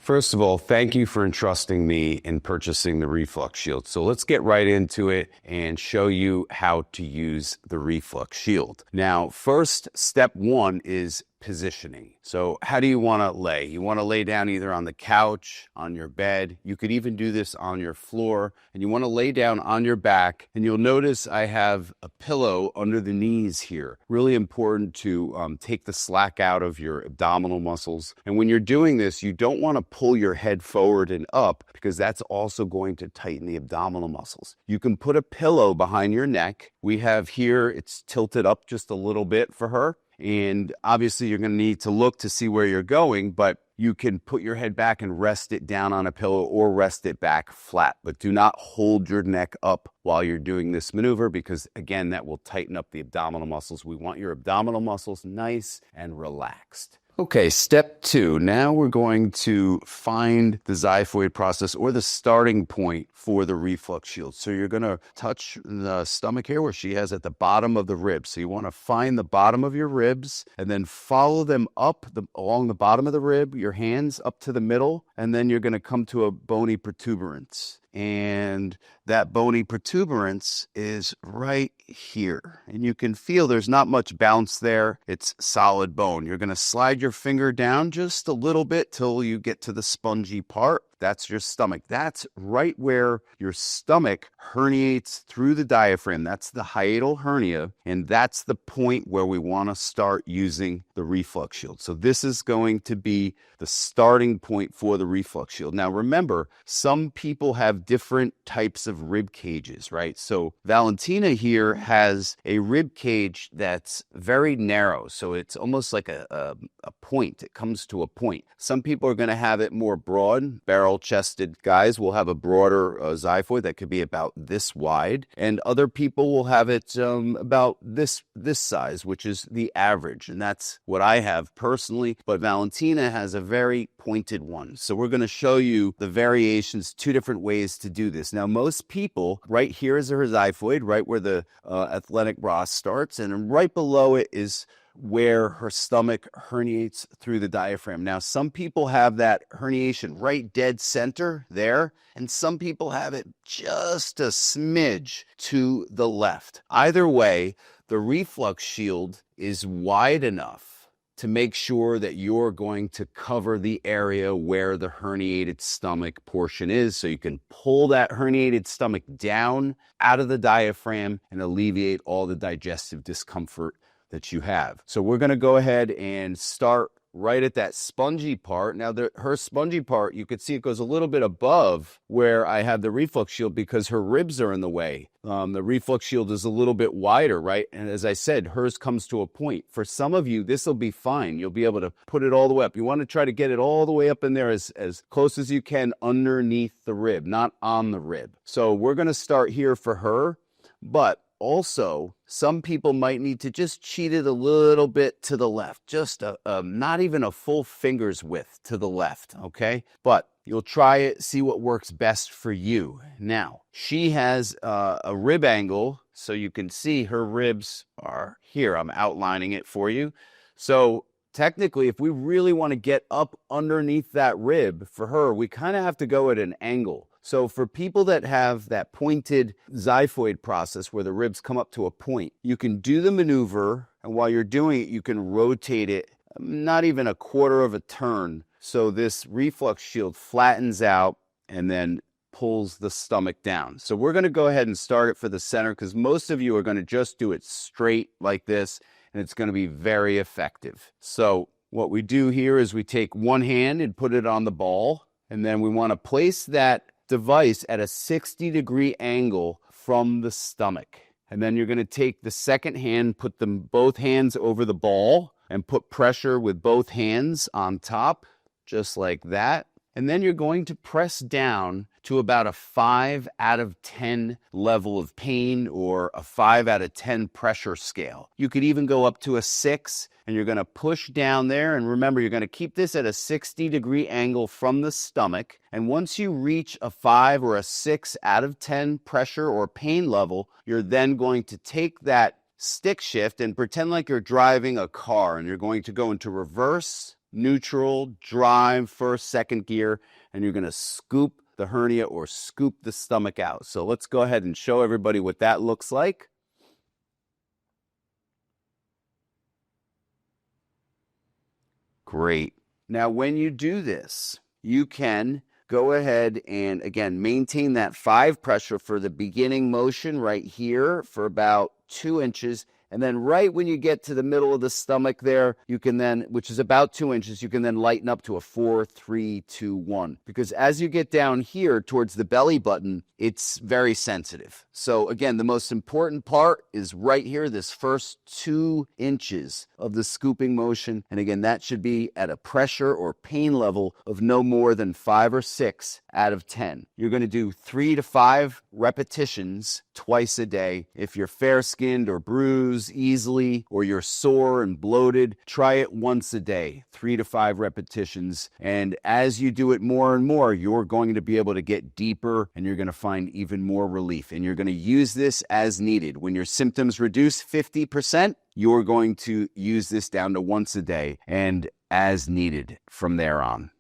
First of all, thank you for entrusting me in purchasing the Reflux Shield. So let's get right into it and show you how to use the Reflux Shield. Now, first, step one is positioning. So how do you want to lay? You want to lay down either on the couch, on your bed. You could even do this on your floor, and you want to lay down on your back. And you'll notice I have a pillow under the knees here. Really important to take the slack out of your abdominal muscles. And when you're doing this, you don't want to pull your head forward and up because that's also going to tighten the abdominal muscles. You can put a pillow behind your neck. We have here, it's tilted up just a little bit for her. And obviously you're going to need to look to see where you're going, but you can put your head back and rest it down on a pillow or rest it back flat. But do not hold your neck up while you're doing this maneuver because, again, that will tighten up the abdominal muscles. We want your abdominal muscles nice and relaxed. Okay, step two. Now we're going to find the xiphoid process or the starting point for the Reflux Shield. So you're going to touch the stomach here where she has at the bottom of the ribs. So you want to find the bottom of your ribs and then follow them up along the bottom of the rib, your hands up to the middle, and then you're going to come to a bony protuberance. And that bony protuberance is right here. And you can feel there's not much bounce there. It's solid bone. You're going to slide your finger down just a little bit till you get to the spongy part. That's your stomach. That's right where your stomach herniates through the diaphragm. That's the hiatal hernia. And that's the point where we want to start using the Reflux Shield. So this is going to be the starting point for the Reflux Shield. Now remember, some people have different types of rib cages, right? So Valentina here has a rib cage that's very narrow. So it's almost like a point. It comes to a point. Some people are going to have it more broad. Barrel-chested guys will have a broader xiphoid that could be about this wide. And other people will have it about this size, which is the average. And that's what I have personally. But Valentina has a very pointed one. So we're going to show you the variations, two different ways to do this. Now, most people, right here is her xiphoid, right where the athletic bra starts. And right below it is where her stomach herniates through the diaphragm. Now, some people have that herniation right dead center there, and some people have it just a smidge to the left. Either way, the Reflux Shield is wide enough to make sure that you're going to cover the area where the herniated stomach portion is, so you can pull that herniated stomach down out of the diaphragm and alleviate all the digestive discomfort that you have. So we're going to go ahead and start right at that spongy part. Now, her spongy part, you can see it goes a little bit above where I have the Reflux Shield because her ribs are in the way. The Reflux Shield is a little bit wider, right? And as I said, hers comes to a point. For some of you, this will be fine. You'll be able to put it all the way up. You want to try to get it all the way up in there as close as you can underneath the rib, not on the rib. So we're going to start here for her, but also, some people might need to just cheat it a little bit to the left, just not even a full finger's width to the left, okay? But you'll try it, see what works best for you. Now, she has a rib angle, so you can see her ribs are here. I'm outlining it for you. So technically, if we really want to get up underneath that rib for her, we kind of have to go at an angle. So for people that have that pointed xiphoid process where the ribs come up to a point, you can do the maneuver, and while you're doing it, you can rotate it not even a quarter of a turn. So this Reflux Shield flattens out and then pulls the stomach down. So we're going to go ahead and start it for the center because most of you are going to just do it straight like this, and it's going to be very effective. So what we do here is we take one hand and put it on the ball, and then we want to place that device at a 60-degree angle from the stomach. And then you're going to take the second hand, put them both hands over the ball, and put pressure with both hands on top, just like that. And then you're going to press down to about a 5 out of 10 level of pain or a 5 out of 10 pressure scale. You could even go up to a 6, and you're going to push down there. And remember, you're going to keep this at a 60-degree angle from the stomach. And once you reach a 5 or a 6 out of 10 pressure or pain level, you're then going to take that stick shift and pretend like you're driving a car, and you're going to go into reverse neutral, drive, first, second gear, and you're going to scoop the hernia or scoop the stomach out. So let's go ahead and show everybody what that looks like. Great. Now, when you do this, you can go ahead and, again, maintain that 5 pressure for the beginning motion right here for about 2 inches. And then right when you get to the middle of the stomach there, you can then, which is about 2 inches, you can then lighten up to a 4, 3, 2, 1. Because as you get down here towards the belly button, it's very sensitive. So again, the most important part is right here, this first 2 inches of the scooping motion. And again, that should be at a pressure or pain level of no more than 5 or 6 out of 10. You're going to do 3 to 5 repetitions twice a day. If you're fair-skinned or bruised easily, or you're sore and bloated, try it once a day, 3 to 5 repetitions. And as you do it more and more, you're going to be able to get deeper and you're going to find even more relief. And you're going to use this as needed. When your symptoms reduce 50%, you're going to use this down to once a day and as needed from there on.